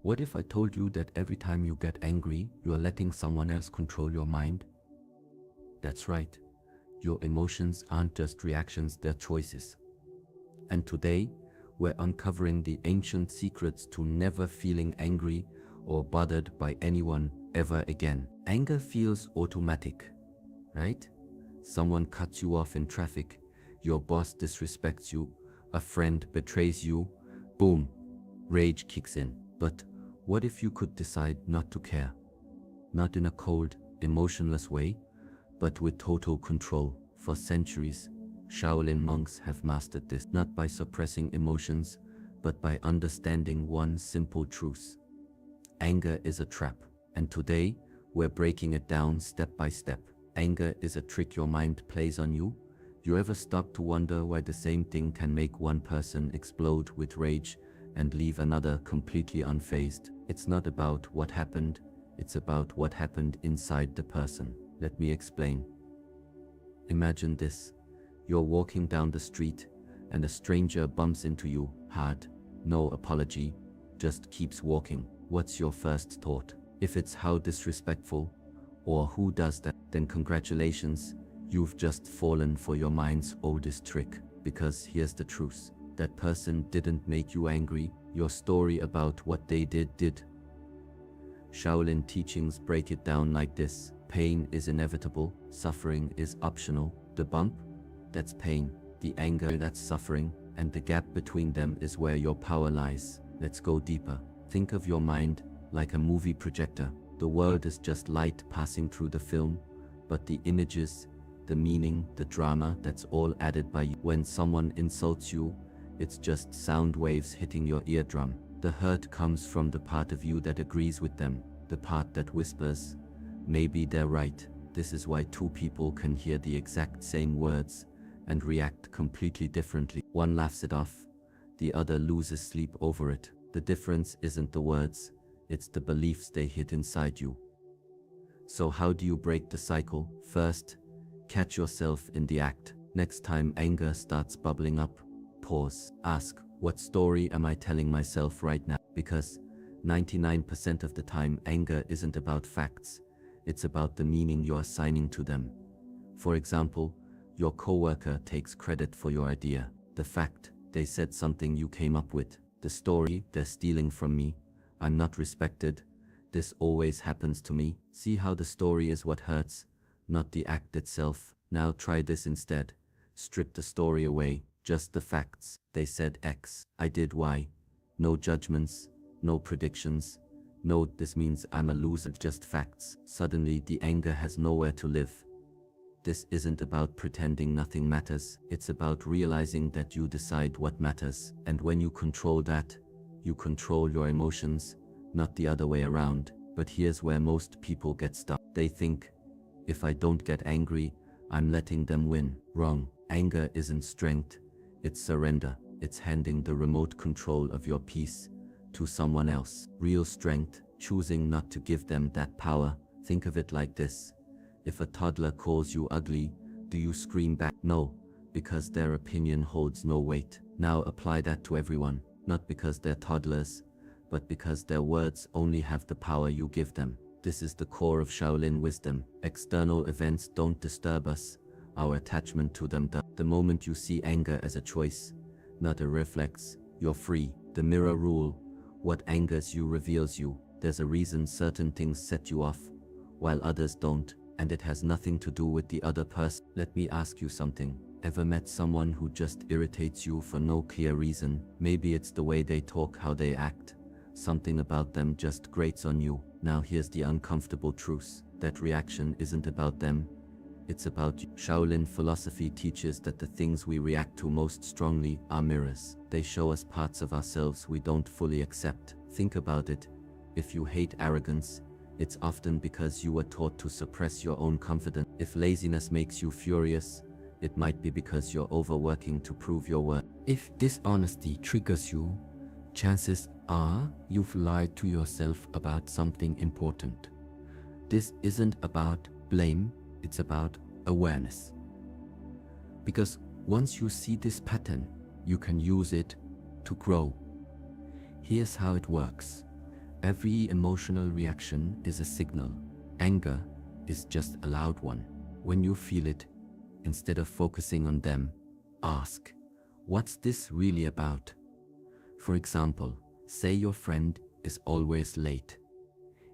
What if I told you that every time you get angry, you are letting someone else control your mind? That's right. Your emotions aren't just reactions, they're choices. And today, we're uncovering the ancient secrets to never feeling angry or bothered by anyone ever again. Anger feels automatic, right? Someone cuts you off in traffic, your boss disrespects you, a friend betrays you, boom, rage kicks in. But what if you could decide not to care? Not in a cold, emotionless way, but with total control. For centuries, Shaolin monks have mastered this, not by suppressing emotions, but by understanding one simple truth. Anger is a trap, and today, we're breaking it down step by step. Anger is a trick your mind plays on you. You ever stop to wonder why the same thing can make one person explode with rage and leave another completely unfazed? It's not about what happened, it's about what happened inside the person. Let me explain. Imagine this. You're walking down the street and a stranger bumps into you hard. No apology, just keeps walking. What's your first thought? If it's how disrespectful or who does that, then congratulations, you've just fallen for your mind's oldest trick. Because here's the truth. That person didn't make you angry. Your story about what they did. Shaolin teachings break it down like this. Pain is inevitable, suffering is optional. The bump, that's pain. The anger, that's suffering. And the gap between them is where your power lies. Let's go deeper. Think of your mind like a movie projector. The world is just light passing through the film, but the images, the meaning, the drama, that's all added by you. When someone insults you, it's just sound waves hitting your eardrum. The hurt comes from the part of you that agrees with them, the part that whispers, maybe they're right. This is why two people can hear the exact same words and react completely differently. One laughs it off, the other loses sleep over it. The difference isn't the words, it's the beliefs they hid inside you. So how do you break the cycle? First, catch yourself in the act. Next time anger starts bubbling up, pause. Ask, what story am I telling myself right now? Because 99% of the time, anger isn't about facts. It's about the meaning you're assigning to them. For example, your coworker takes credit for your idea. The fact, they said something you came up with. The story, they're stealing from me. I'm not respected. This always happens to me. See how the story is what hurts, not the act itself. Now try this instead. Strip the story away. Just the facts. They said X, I did Y. No judgments, no predictions. No, this means I'm a loser, just facts. Suddenly the anger has nowhere to live. This isn't about pretending nothing matters. It's about realizing that you decide what matters. And when you control that, you control your emotions, not the other way around. But here's where most people get stuck. They think, if I don't get angry, I'm letting them win. Wrong. Anger isn't strength. It's surrender. It's handing the remote control of your peace to someone else. Real strength, choosing not to give them that power. Think of it like this. If a toddler calls you ugly, do you scream back? No, because their opinion holds no weight. Now apply that to everyone, not because they're toddlers, but because their words only have the power you give them. This is the core of Shaolin wisdom. External events don't disturb us. Our attachment to them does. The moment you see anger as a choice, not a reflex, you're free. The mirror rule. What angers you reveals you. There's a reason certain things set you off, while others don't, and it has nothing to do with the other person. Let me ask you something. Ever met someone who just irritates you for no clear reason? Maybe it's the way they talk, how they act. Something about them just grates on you. Now here's the uncomfortable truth. That reaction isn't about them. It's about you. Shaolin philosophy teaches that the things we react to most strongly are mirrors. They show us parts of ourselves we don't fully accept. Think about it. If you hate arrogance, it's often because you were taught to suppress your own confidence. If laziness makes you furious, it might be because you're overworking to prove your worth. If dishonesty triggers you, chances are you've lied to yourself about something important. This isn't about blame, it's about awareness. Because once you see this pattern, you can use it to grow. Here's how it works. Every emotional reaction is a signal. Anger is just a loud one. When you feel it, instead of focusing on them, ask, what's this really about? For example, say your friend is always late.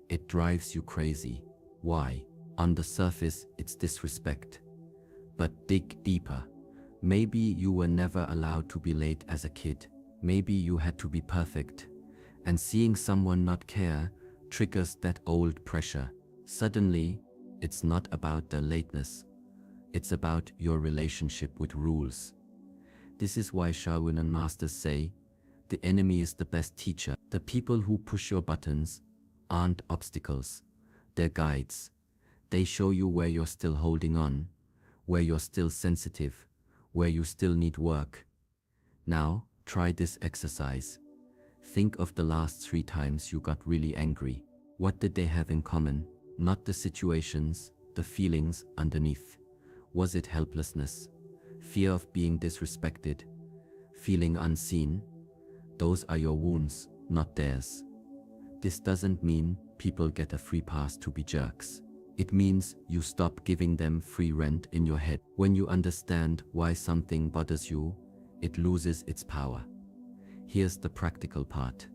It drives you crazy. Why? On the surface, it's disrespect. But dig deeper. Maybe you were never allowed to be late as a kid. Maybe you had to be perfect. And seeing someone not care triggers that old pressure. Suddenly, it's not about the lateness. It's about your relationship with rules. This is why Shaolin masters say, the enemy is the best teacher. The people who push your buttons aren't obstacles. They're guides. They show you where you're still holding on, where you're still sensitive, where you still need work. Now, try this exercise. Think of the last 3 times you got really angry. What did they have in common? Not the situations, the feelings underneath. Was it helplessness, fear of being disrespected, feeling unseen? Those are your wounds, not theirs. This doesn't mean people get a free pass to be jerks. It means you stop giving them free rent in your head. When you understand why something bothers you, it loses its power. Here's the practical part.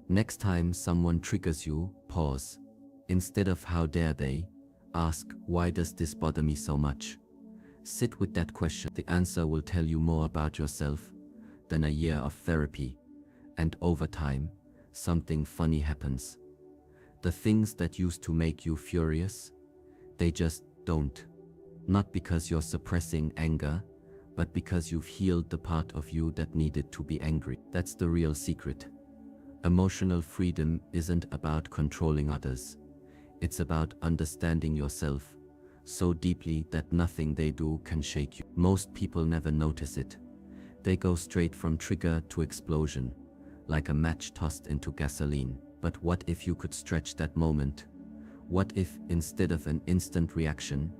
Next time someone triggers you, pause. Instead of how dare they, ask, why does this bother me so much? Sit with that question. The answer will tell you more about yourself than a year of therapy. And over time, something funny happens. The things that used to make you furious, they just don't. Not because you're suppressing anger, but because you've healed the part of you that needed to be angry. That's the real secret. Emotional freedom isn't about controlling others. It's about understanding yourself so deeply that nothing they do can shake you. Most people never notice it. They go straight from trigger to explosion, like a match tossed into gasoline. But what if you could stretch that moment? What if, instead of an instant reaction,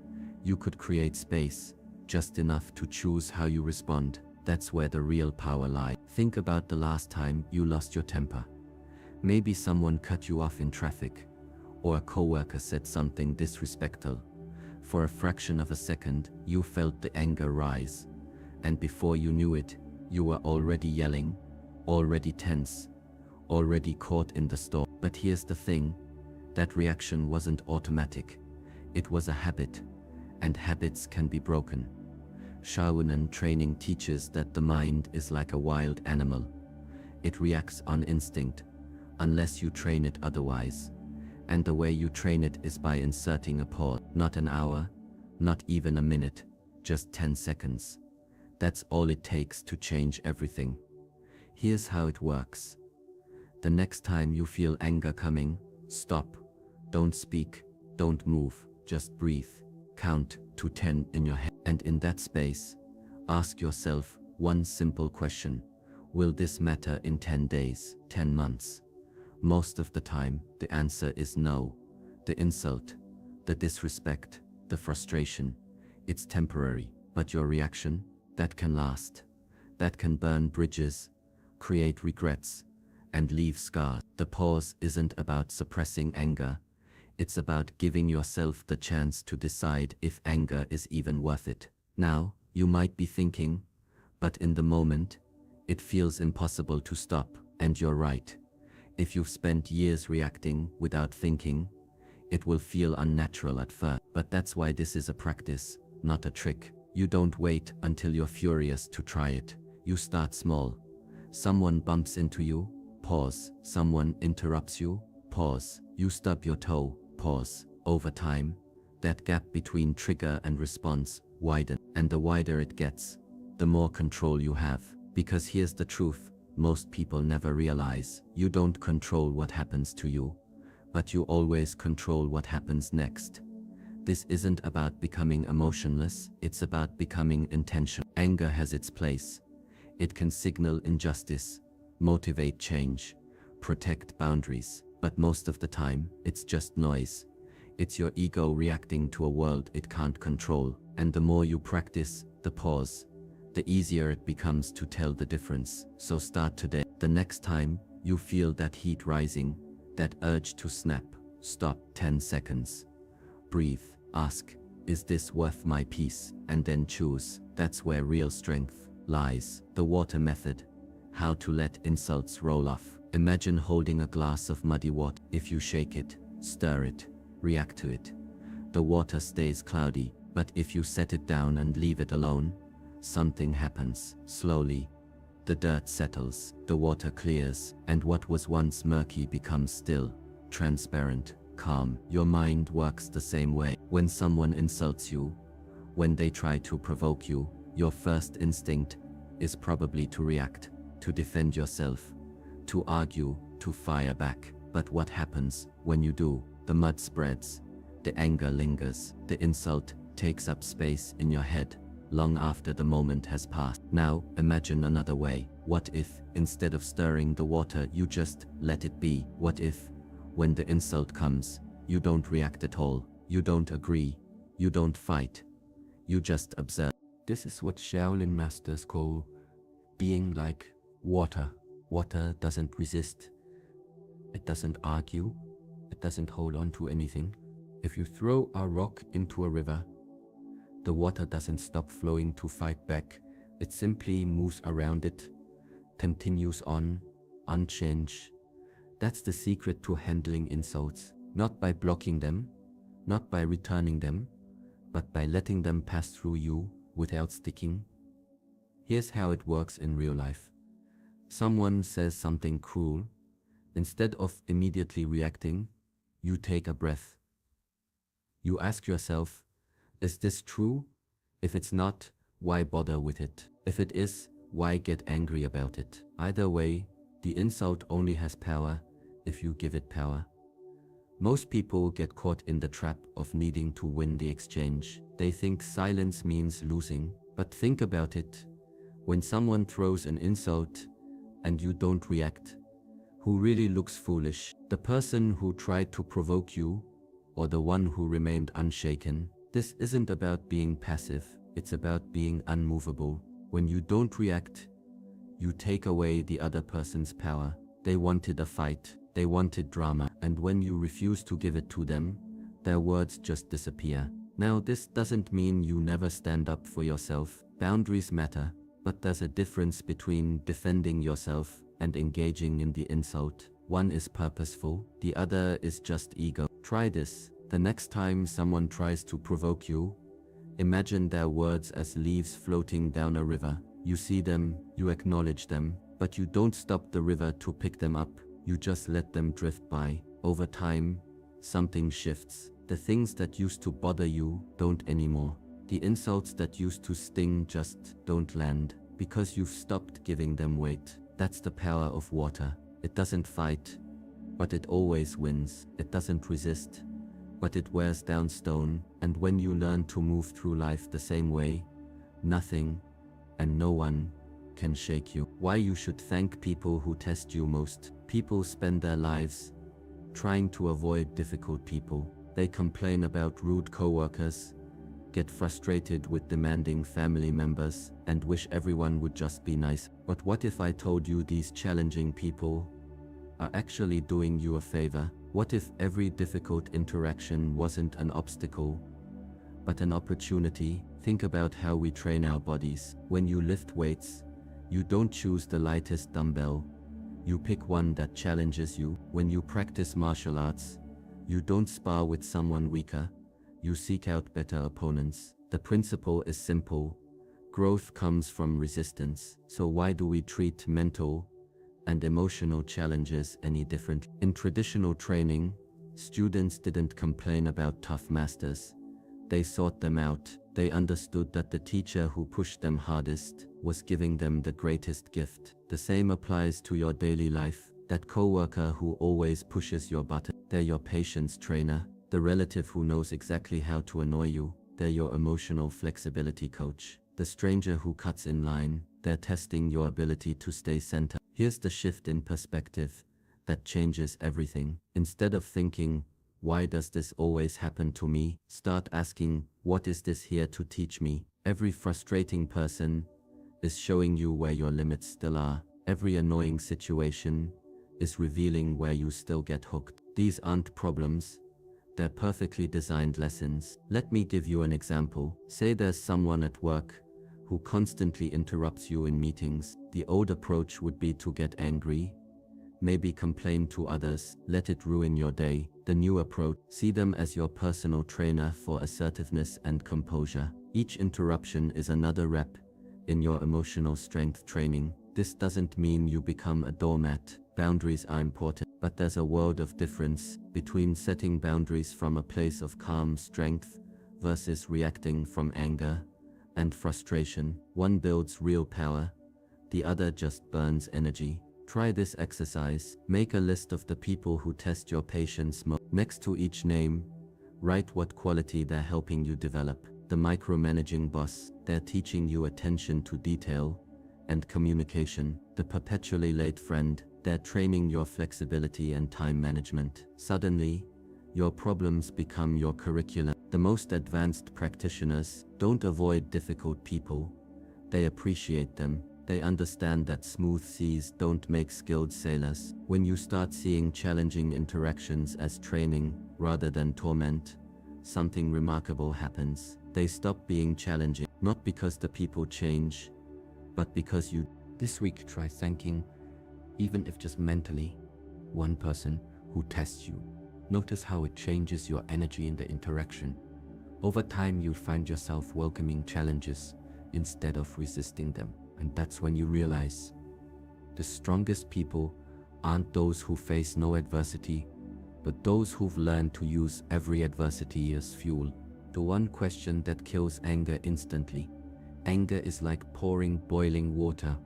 you could create space, just enough to choose how you respond? That's where the real power lies. Think about the last time you lost your temper. Maybe someone cut you off in traffic, or a coworker said something disrespectful. For a fraction of a second, you felt the anger rise, and before you knew it, you were already yelling, already tense, already caught in the storm. But here's the thing, that reaction wasn't automatic. It was a habit, and habits can be broken. Shaolin training teaches that the mind is like a wild animal. It reacts on instinct, unless you train it otherwise. And the way you train it is by inserting a pause. Not an hour, not even a minute, just 10 seconds. That's all it takes to change everything. Here's how it works. The next time you feel anger coming, stop. Don't speak, don't move, just breathe. Count to 10 in your head. And in that space, ask yourself one simple question. Will this matter in 10 days, 10 months? Most of the time, the answer is no. The insult, the disrespect, the frustration, it's temporary. But your reaction, that can last. That can burn bridges, create regrets, and leave scars. The pause isn't about suppressing anger. It's about giving yourself the chance to decide if anger is even worth it. Now, you might be thinking, but in the moment, it feels impossible to stop, and you're right. If you've spent years reacting without thinking, it will feel unnatural at first. But that's why this is a practice, not a trick. You don't wait until you're furious to try it. You start small. Someone bumps into you, pause. Someone interrupts you, pause. You stub your toe, pause. Over time, that gap between trigger and response widens. And the wider it gets, the more control you have. Because here's the truth. Most people never realize you don't control what happens to you, but you always control what happens next. This isn't about becoming emotionless, it's about becoming intentional. Anger has its place. It can signal injustice, motivate change, protect boundaries, but most of the time, it's just noise. It's your ego reacting to a world it can't control. And the more you practice the pause, the easier it becomes to tell the difference. So start today. The next time you feel that heat rising, That urge to snap, stop 10 seconds. Breathe, ask, is this worth my peace? And then choose. That's where real strength lies. The water method. How to let insults roll off. Imagine holding a glass of muddy water. If you shake it, stir it, react to it, the water stays cloudy. But if you set it down and leave it alone, something happens. Slowly, the dirt settles, the water clears, and what was once murky becomes still, transparent, calm. Your mind works the same way. When someone insults you, when they try to provoke you, your first instinct is probably to react, to defend yourself, to argue, to fire back. But what happens when you do? The mud spreads, the anger lingers, the insult takes up space in your head long after the moment has passed. Now, imagine another way. What if, instead of stirring the water, you just let it be? What if, when the insult comes, you don't react at all, you don't agree, you don't fight, you just observe? This is what Shaolin masters call being like water. Water doesn't resist, it doesn't argue, it doesn't hold on to anything. If you throw a rock into a river, the water doesn't stop flowing to fight back. It simply moves around it, continues on, unchanged. That's the secret to handling insults. Not by blocking them, not by returning them, but by letting them pass through you without sticking. Here's how it works in real life. Someone says something cruel. Instead of immediately reacting, you take a breath. You ask yourself, is this true? If it's not, why bother with it? If it is, why get angry about it? Either way, the insult only has power if you give it power. Most people get caught in the trap of needing to win the exchange. They think silence means losing. But think about it. When someone throws an insult and you don't react, who really looks foolish? The person who tried to provoke you, or the one who remained unshaken? This isn't about being passive, it's about being unmovable. When you don't react, you take away the other person's power. They wanted a fight, they wanted drama, and when you refuse to give it to them, their words just disappear. Now, this doesn't mean you never stand up for yourself. Boundaries matter, but there's a difference between defending yourself and engaging in the insult. One is purposeful, the other is just ego. Try this. The next time someone tries to provoke you, imagine their words as leaves floating down a river. You see them, you acknowledge them, but you don't stop the river to pick them up. You just let them drift by. Over time, something shifts. The things that used to bother you don't anymore. The insults that used to sting just don't land, because you've stopped giving them weight. That's the power of water. It doesn't fight, but it always wins. It doesn't resist, but it wears down stone. And when you learn to move through life the same way, nothing and no one can shake you. Why you should thank people who test you most. People spend their lives trying to avoid difficult people. They complain about rude coworkers, get frustrated with demanding family members, and wish everyone would just be nice. But what if I told you these challenging people are actually doing you a favor? What if every difficult interaction wasn't an obstacle, but an opportunity? Think about how we train our bodies. When you lift weights, you don't choose the lightest dumbbell. You pick one that challenges you. When you practice martial arts, you don't spar with someone weaker. You seek out better opponents. The principle is simple. Growth comes from resistance. So why do we treat mental and emotional challenges any different? In traditional training, students didn't complain about tough masters. They sought them out. They understood that the teacher who pushed them hardest was giving them the greatest gift. The same applies to your daily life. That coworker who always pushes your button, they're your patience trainer. The relative who knows exactly how to annoy you, they're your emotional flexibility coach. The stranger who cuts in line, they're testing your ability to stay centered. Here's the shift in perspective that changes everything. Instead of thinking, why does this always happen to me? Start asking, what is this here to teach me? Every frustrating person is showing you where your limits still are. Every annoying situation is revealing where you still get hooked. These aren't problems, they're perfectly designed lessons. Let me give you an example. Say there's someone at work who constantly interrupts you in meetings. The old approach would be to get angry, maybe complain to others, let it ruin your day. The new approach, see them as your personal trainer for assertiveness and composure. Each interruption is another rep in your emotional strength training. This doesn't mean you become a doormat. Boundaries are important, but there's a world of difference between setting boundaries from a place of calm strength versus reacting from anger and frustration. One builds real power, the other just burns energy. Try this exercise. Make a list of the people who test your patience most. Next to each name, write what quality they're helping you develop. The micromanaging boss, they're teaching you attention to detail and communication. The perpetually late friend, they're training your flexibility and time management. Suddenly, your problems become your curriculum. The most advanced practitioners don't avoid difficult people, they appreciate them. They understand that smooth seas don't make skilled sailors. When you start seeing challenging interactions as training rather than torment, something remarkable happens. They stop being challenging, not because the people change, but because you. This week, try thanking, even if just mentally, one person who tests you. Notice how it changes your energy in the interaction. Over time, you'll find yourself welcoming challenges instead of resisting them. And that's when you realize the strongest people aren't those who face no adversity, but those who've learned to use every adversity as fuel. The one question that kills anger instantly. Anger is like pouring boiling water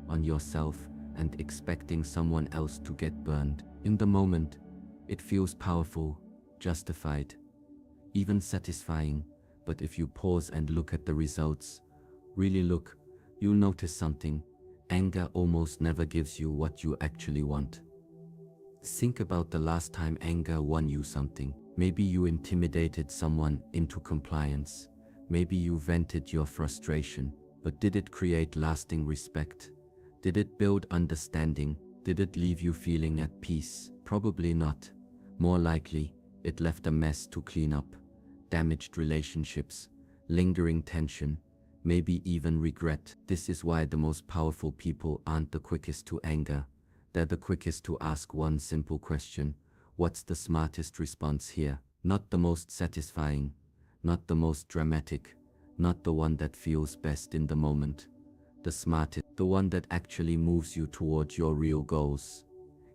on yourself and expecting someone else to get burned. In the moment, it feels powerful, justified, even satisfying. But if you pause and look at the results, really look, you'll notice something. Anger almost never gives you what you actually want. Think about the last time anger won you something. Maybe you intimidated someone into compliance. Maybe you vented your frustration. But did it create lasting respect? Did it build understanding? Did it leave you feeling at peace? Probably not. More likely, it left a mess to clean up. Damaged relationships, lingering tension, maybe even regret. This is why the most powerful people aren't the quickest to anger. They're the quickest to ask one simple question. What's the smartest response here? Not the most satisfying, not the most dramatic, not the one that feels best in the moment. The smartest, the one that actually moves you towards your real goals.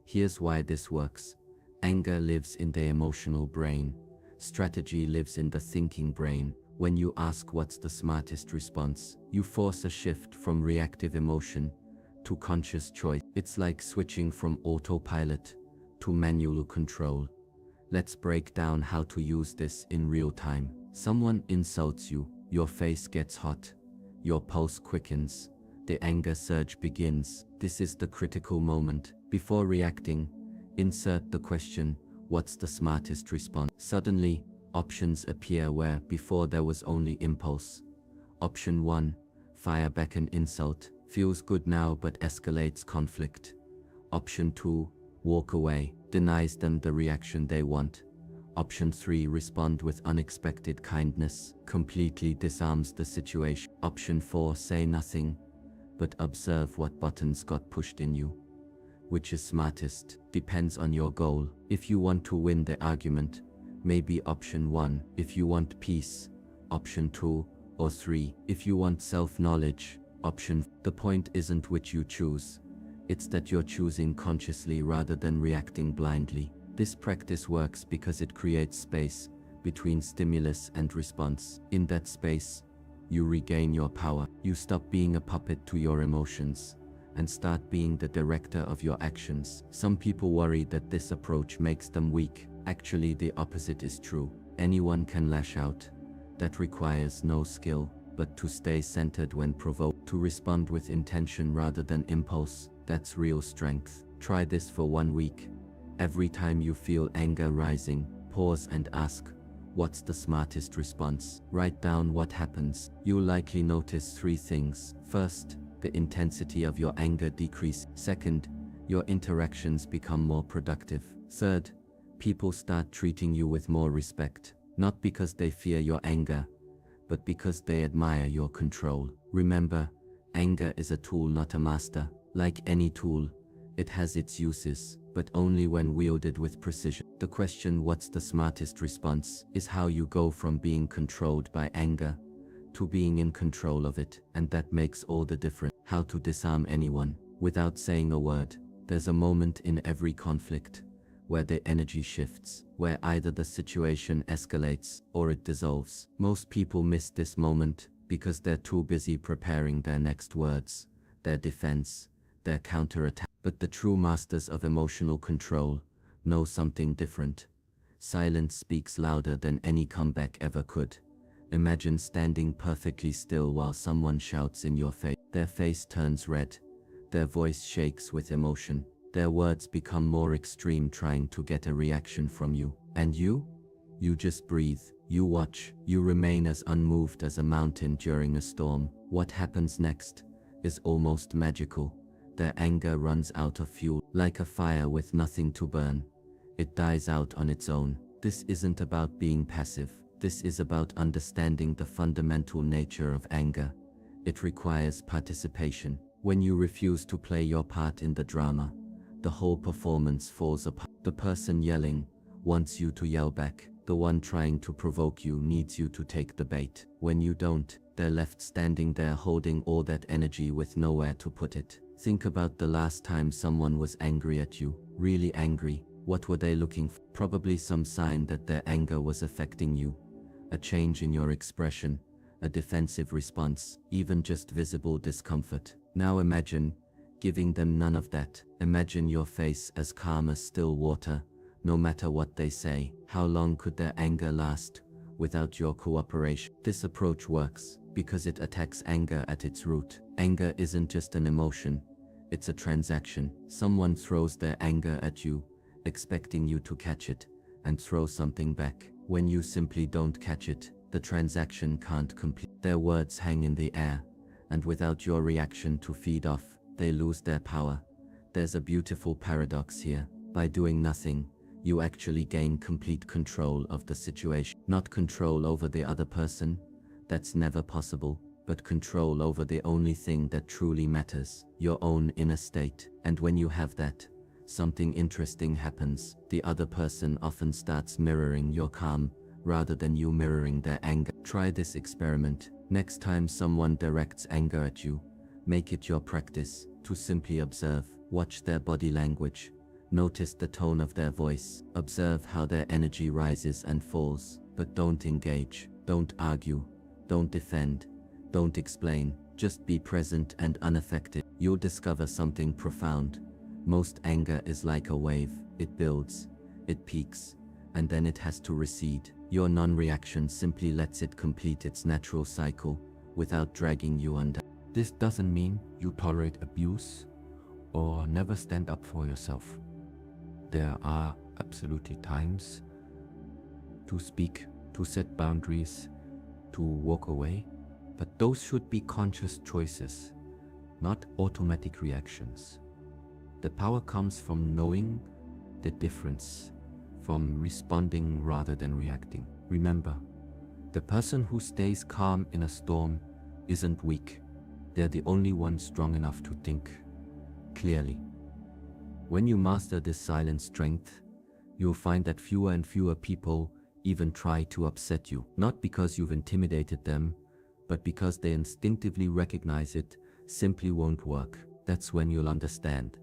Here's why this works. Anger lives in the emotional brain. Strategy lives in the thinking brain. When you ask what's the smartest response, you force a shift from reactive emotion to conscious choice. It's like switching from autopilot to manual control. Let's break down how to use this in real time. Someone insults you, your face gets hot, your pulse quickens, the anger surge begins. This is the critical moment. Before reacting, insert the question, what's the smartest response? Suddenly, options appear where before there was only impulse. Option 1, fire back an insult, feels good now but escalates conflict. Option 2, walk away, denies them the reaction they want. Option 3, respond with unexpected kindness, completely disarms the situation. Option 4, say nothing, but observe what buttons got pushed in you. Which is smartest, depends on your goal. If you want to win the argument, maybe option 1. If you want peace, option 2 or 3. If you want self-knowledge, option. The point isn't which you choose. It's that you're choosing consciously rather than reacting blindly. This practice works because it creates space between stimulus and response. In that space, you regain your power. You stop being a puppet to your emotions and start being the director of your actions. Some people worry that this approach makes them weak. Actually, the opposite is true. Anyone can lash out. That requires no skill, but to stay centered when provoked, to respond with intention rather than impulse, that's real strength. Try this for 1 week. Every time you feel anger rising, pause and ask, what's the smartest response? Write down what happens. You'll likely notice 3 things. First, the intensity of your anger decreases. Second, your interactions become more productive. Third, people start treating you with more respect, not because they fear your anger, but because they admire your control. Remember, anger is a tool, not a master. Like any tool, it has its uses, but only when wielded with precision. The question, what's the smartest response, is how you go from being controlled by anger to being in control of it, and that makes all the difference. How to disarm anyone without saying a word. There's a moment in every conflict where the energy shifts, where either the situation escalates or it dissolves. Most people miss this moment because they're too busy preparing their next words, their defense, their counterattack. But the true masters of emotional control know something different. Silence speaks louder than any comeback ever could. Imagine standing perfectly still while someone shouts in your face. Their face turns red, their voice shakes with emotion, their words become more extreme, trying to get a reaction from you. And you? You just breathe, you watch, you remain as unmoved as a mountain during a storm. What happens next is almost magical. Their anger runs out of fuel, like a fire with nothing to burn. It dies out on its own. This isn't about being passive. This is about understanding the fundamental nature of anger. It requires participation. When you refuse to play your part in the drama, the whole performance falls apart. The person yelling wants you to yell back. The one trying to provoke you needs you to take the bait. When you don't, they're left standing there holding all that energy with nowhere to put it. Think about the last time someone was angry at you, really angry. What were they looking for? Probably some sign that their anger was affecting you. A change in your expression, a defensive response, even just visible discomfort. Now imagine giving them none of that. Imagine your face as calm as still water, no matter what they say. How long could their anger last without your cooperation? This approach works because it attacks anger at its root. Anger isn't just an emotion, it's a transaction. Someone throws their anger at you, expecting you to catch it and throw something back. When you simply don't catch it, the transaction can't complete. Their words hang in the air, and without your reaction to feed off, they lose their power. There's a beautiful paradox here. By doing nothing, you actually gain complete control of the situation. Not control over the other person, that's never possible, but control over the only thing that truly matters, your own inner state. And when you have that, something interesting happens. The other person often starts mirroring your calm rather than you mirroring their anger. Try this experiment. Next time someone directs anger at you, make it your practice to simply observe. Watch their body language. Notice the tone of their voice. Observe how their energy rises and falls. But don't engage. Don't argue. Don't defend. Don't explain. Just be present and unaffected. You'll discover something profound. Most anger is like a wave. It builds, it peaks, and then it has to recede. Your non-reaction simply lets it complete its natural cycle without dragging you under. This doesn't mean you tolerate abuse or never stand up for yourself. There are absolutely times to speak, to set boundaries, to walk away, but those should be conscious choices, not automatic reactions. The power comes from knowing the difference, from responding rather than reacting. Remember, the person who stays calm in a storm isn't weak. They're the only one strong enough to think clearly. When you master this silent strength, you'll find that fewer and fewer people even try to upset you. Not because you've intimidated them, but because they instinctively recognize it simply won't work. That's when you'll understand.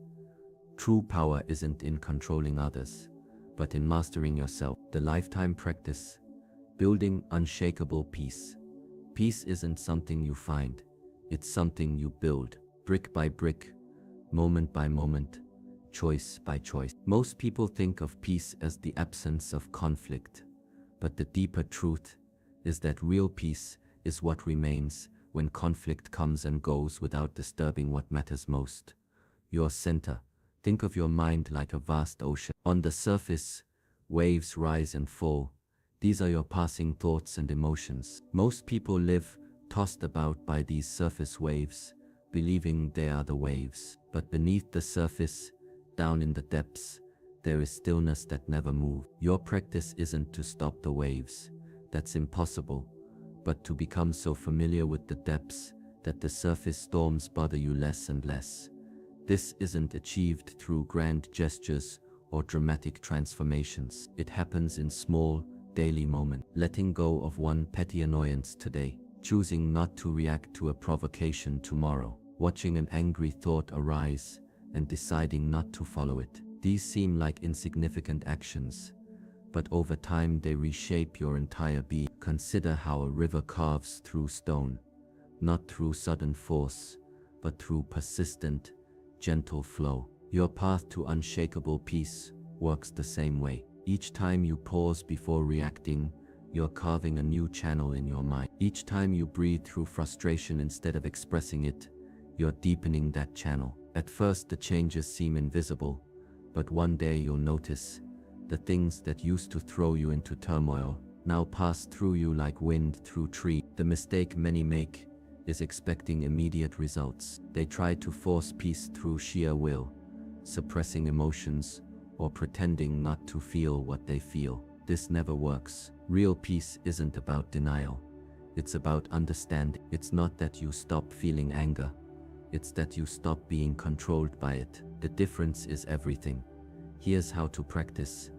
True power isn't in controlling others, but in mastering yourself. The lifetime practice, building unshakable peace. Peace isn't something you find, it's something you build, brick by brick, moment by moment, choice by choice. Most people think of peace as the absence of conflict, but the deeper truth is that real peace is what remains when conflict comes and goes without disturbing what matters most. Your center. Think of your mind like a vast ocean. On the surface, waves rise and fall. These are your passing thoughts and emotions. Most people live tossed about by these surface waves, believing they are the waves. But beneath the surface Down in the depths, there is stillness that never moves. Your practice isn't to stop the waves. That's impossible. But to become so familiar with the depths that the surface storms bother you less and less. This isn't achieved through grand gestures or dramatic transformations. It happens in small, daily moments. Letting go of one petty annoyance today, choosing not to react to a provocation tomorrow, watching an angry thought arise and deciding not to follow it. These seem like insignificant actions, but over time they reshape your entire being. Consider how a river carves through stone, not through sudden force, but through persistent, gentle flow. Your path to unshakable peace works the same way. Each time you pause before reacting, you're carving a new channel in your mind. Each time you breathe through frustration instead of expressing it, you're deepening that channel. At first the changes seem invisible, but one day you'll notice the things that used to throw you into turmoil now pass through you like wind through trees. The mistake many make is expecting immediate results. They try to force peace through sheer will, suppressing emotions or pretending not to feel what they feel. This never works. Real peace isn't about denial. It's about understanding. It's not that you stop feeling anger. It's that you stop being controlled by it. The difference is everything. Here's how to practice.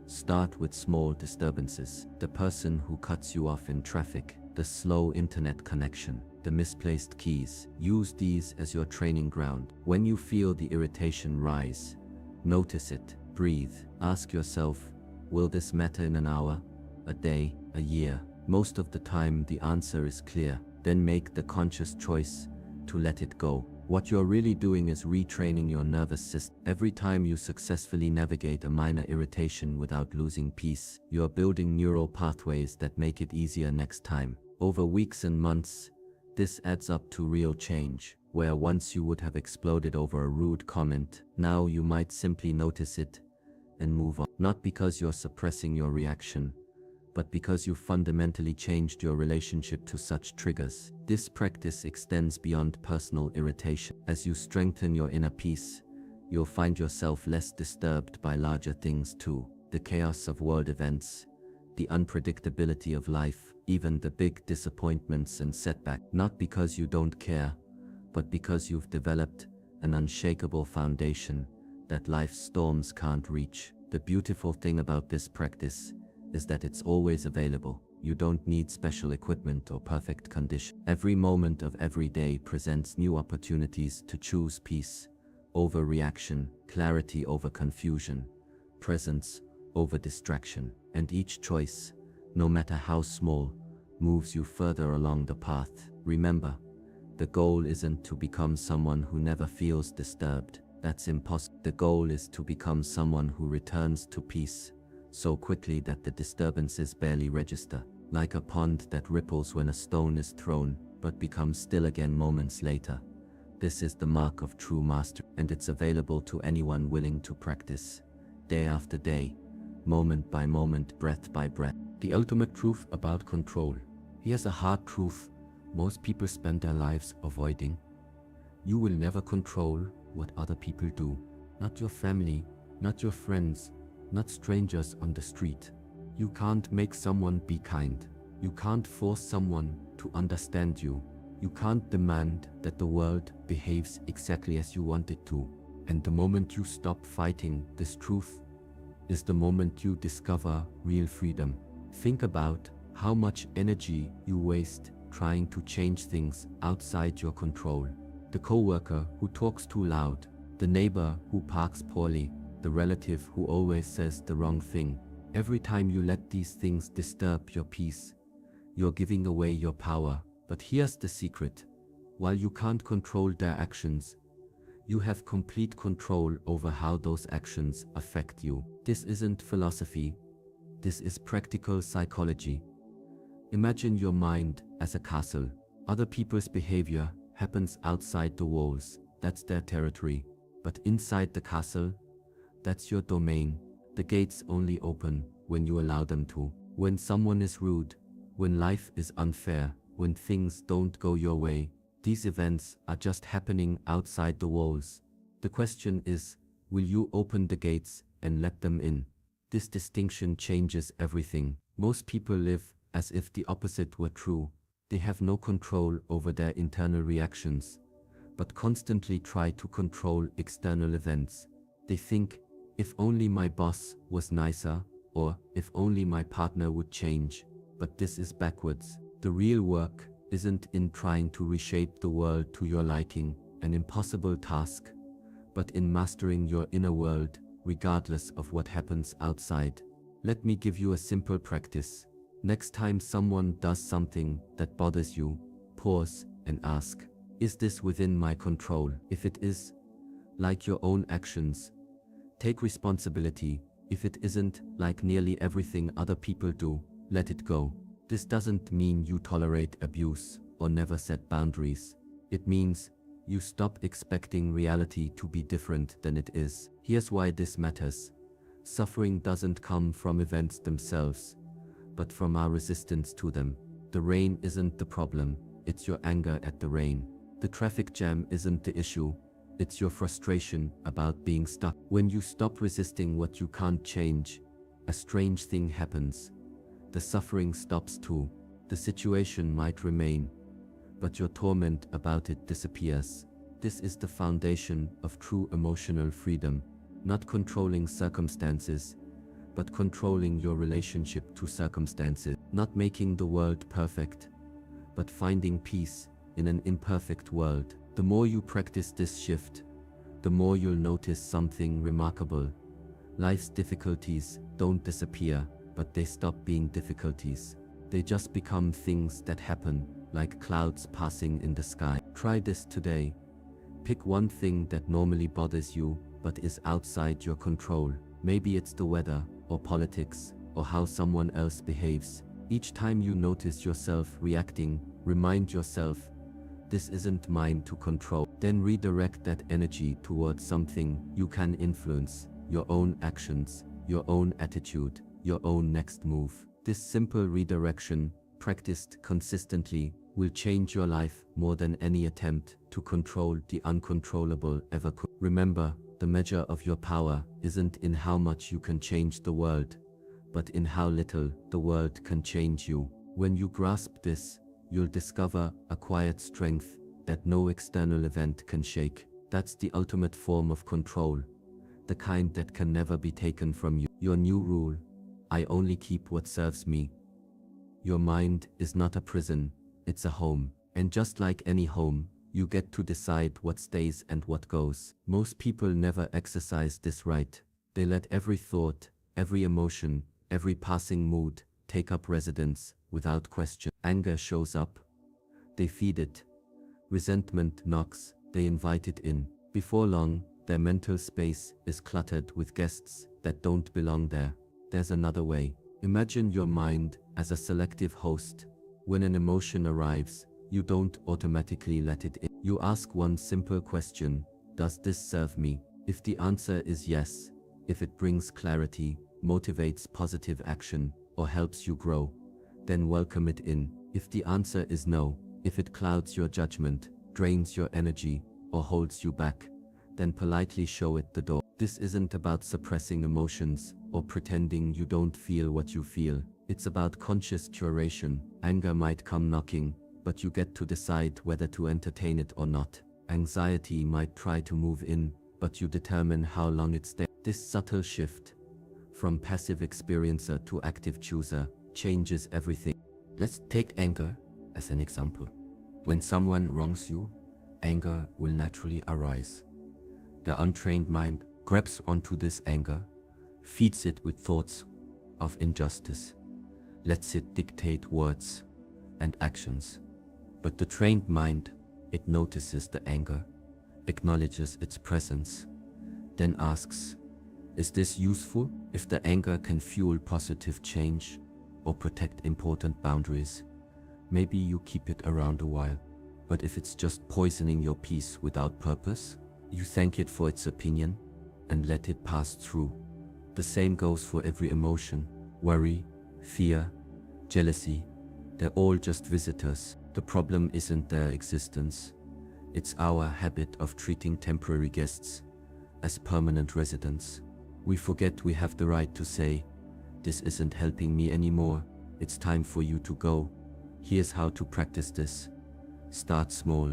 Start with small disturbances. The person who cuts you off in traffic, the slow internet connection, the misplaced keys. Use these as your training ground. When you feel the irritation rise, notice it, breathe. Ask yourself, will this matter in an hour, a day, a year? Most of the time the answer is clear. Then make the conscious choice to let it go. What you're really doing is retraining your nervous system. Every time you successfully navigate a minor irritation without losing peace, you're building neural pathways that make it easier next time. Over weeks and months, this adds up to real change, where once you would have exploded over a rude comment, now you might simply notice it and move on. Not because you're suppressing your reaction, but because you fundamentally changed your relationship to such triggers. This practice extends beyond personal irritation. As you strengthen your inner peace, you'll find yourself less disturbed by larger things too. The chaos of world events, the unpredictability of life, even the big disappointments and setbacks. Not because you don't care, but because you've developed an unshakable foundation that life's storms can't reach. The beautiful thing about this practice is that it's always available. You don't need special equipment or perfect condition. Every moment of every day presents new opportunities to choose peace over reaction, clarity over confusion, presence over distraction. And each choice, no matter how small, moves you further along the path. Remember, the goal isn't to become someone who never feels disturbed. That's impossible. The goal is to become someone who returns to peace so quickly that the disturbances barely register, like a pond that ripples when a stone is thrown, but becomes still again moments later. This is the mark of true mastery, and it's available to anyone willing to practice, day after day, moment by moment, breath by breath. The ultimate truth about control. Here's a hard truth most people spend their lives avoiding. You will never control what other people do. Not your family, not your friends, not strangers on the street. You can't make someone be kind. You can't force someone to understand you. You can't demand that the world behaves exactly as you want it to. And the moment you stop fighting this truth is the moment you discover real freedom. Think about how much energy you waste trying to change things outside your control. The coworker who talks too loud, the neighbor who parks poorly, the relative who always says the wrong thing. Every time you let these things disturb your peace, you're giving away your power. But here's the secret. While you can't control their actions, you have complete control over how those actions affect you. This isn't philosophy. This is practical psychology. Imagine your mind as a castle. Other people's behavior happens outside the walls. That's their territory. But inside the castle, that's your domain. The gates only open when you allow them to. When someone is rude, when life is unfair, when things don't go your way, these events are just happening outside the walls. The question is, Will you open the gates and let them in? This distinction changes everything. Most people live as if the opposite were true. They have no control over their internal reactions, but constantly try to control external events. They think, if only my boss was nicer, or if only my partner would change. But this is backwards. The real work isn't in trying to reshape the world to your liking, an impossible task, but in mastering your inner world, regardless of what happens outside. Let me give you a simple practice. Next time someone does something that bothers you, pause and ask, is this within my control? If it is, like your own actions, take responsibility. If it isn't, like nearly everything other people do, let it go. This doesn't mean you tolerate abuse or never set boundaries. It means you stop expecting reality to be different than it is. Here's why this matters. Suffering doesn't come from events themselves, but from our resistance to them. The rain isn't the problem, it's your anger at the rain. The traffic jam isn't the issue, it's your frustration about being stuck. When you stop resisting what you can't change, a strange thing happens. The suffering stops too. The situation might remain, but your torment about it disappears. This is the foundation of true emotional freedom. Not controlling circumstances, but controlling your relationship to circumstances. Not making the world perfect, but finding peace in an imperfect world. The more you practice this shift, the more you'll notice something remarkable. Life's difficulties don't disappear, but they stop being difficulties. They just become things that happen, like clouds passing in the sky. Try this today. Pick one thing that normally bothers you, but is outside your control. Maybe it's the weather, or politics, or how someone else behaves. Each time you notice yourself reacting, remind yourself, this isn't mine to control. Then redirect that energy towards something you can influence, your own actions, your own attitude, your own next move. This simple redirection, practiced consistently, will change your life more than any attempt to control the uncontrollable ever could. Remember, the measure of your power isn't in how much you can change the world, but in how little the world can change you. When you grasp this, you'll discover a quiet strength that no external event can shake. That's the ultimate form of control, the kind that can never be taken from you. Your new rule: I only keep what serves me. Your mind is not a prison, it's a home. And just like any home, you get to decide what stays and what goes. Most people never exercise this right. They let every thought, every emotion, every passing mood take up residence without question. Anger shows up, they feed it. Resentment knocks, they invite it in. Before long, their mental space is cluttered with guests that don't belong there. There's another way. Imagine your mind as a selective host. When an emotion arrives, you don't automatically let it in. You ask one simple question: does this serve me? If the answer is yes, if it brings clarity, motivates positive action, or helps you grow, then welcome it in. If the answer is no, if it clouds your judgment, drains your energy, or holds you back, then politely show it the door. This isn't about suppressing emotions or pretending you don't feel what you feel. It's about conscious curation. Anger might come knocking, but you get to decide whether to entertain it or not. Anxiety might try to move in, but you determine how long it stays. This subtle shift, from passive experiencer to active chooser, changes everything. Let's take anger as an example. When someone wrongs you, anger will naturally arise. The untrained mind grabs onto this anger, feeds it with thoughts of injustice, lets it dictate words and actions. But the trained mind, it notices the anger, acknowledges its presence, then asks, is this useful? If the anger can fuel positive change or protect important boundaries, maybe you keep it around a while. But if it's just poisoning your peace without purpose, you thank it for its opinion and let it pass through. The same goes for every emotion. Worry, fear, jealousy, they're all just visitors. The problem isn't their existence, it's our habit of treating temporary guests as permanent residents. We forget we have the right to say, "This isn't helping me anymore, it's time for you to go." Here's how to practice this. Start small.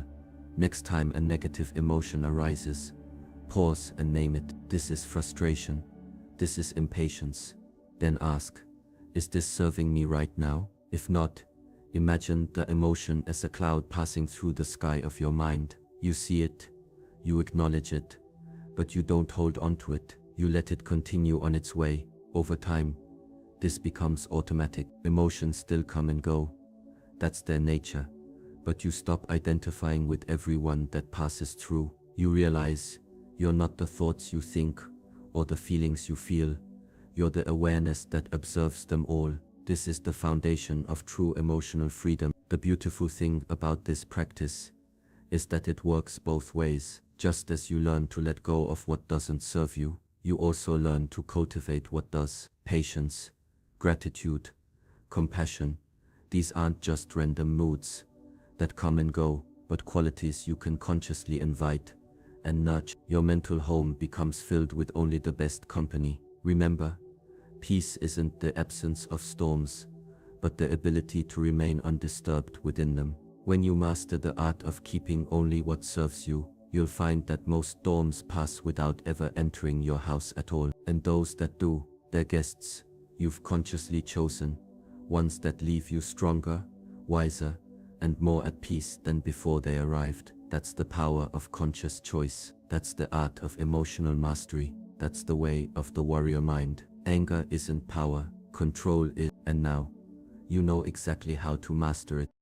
Next time a negative emotion arises, pause and name it. This is frustration. This is impatience. Then ask, is this serving me right now? If not, imagine the emotion as a cloud passing through the sky of your mind. You see it, you acknowledge it, but you don't hold on to it. You let it continue on its way. Over time, this becomes automatic. Emotions still come and go. That's their nature. But you stop identifying with everyone that passes through. You realize you're not the thoughts you think or the feelings you feel. You're the awareness that observes them all. This is the foundation of true emotional freedom. The beautiful thing about this practice is that it works both ways. Just as you learn to let go of what doesn't serve you, you also learn to cultivate what does. Patience, gratitude, compassion. These aren't just random moods that come and go, but qualities you can consciously invite and nurture. Your mental home becomes filled with only the best company. Remember, peace isn't the absence of storms, but the ability to remain undisturbed within them. When you master the art of keeping only what serves you, you'll find that most storms pass without ever entering your house at all. And those that do, they're guests you've consciously chosen, ones that leave you stronger, wiser, and more at peace than before they arrived. That's the power of conscious choice. That's the art of emotional mastery. That's the way of the warrior mind. Anger isn't power, control is. And now, you know exactly how to master it.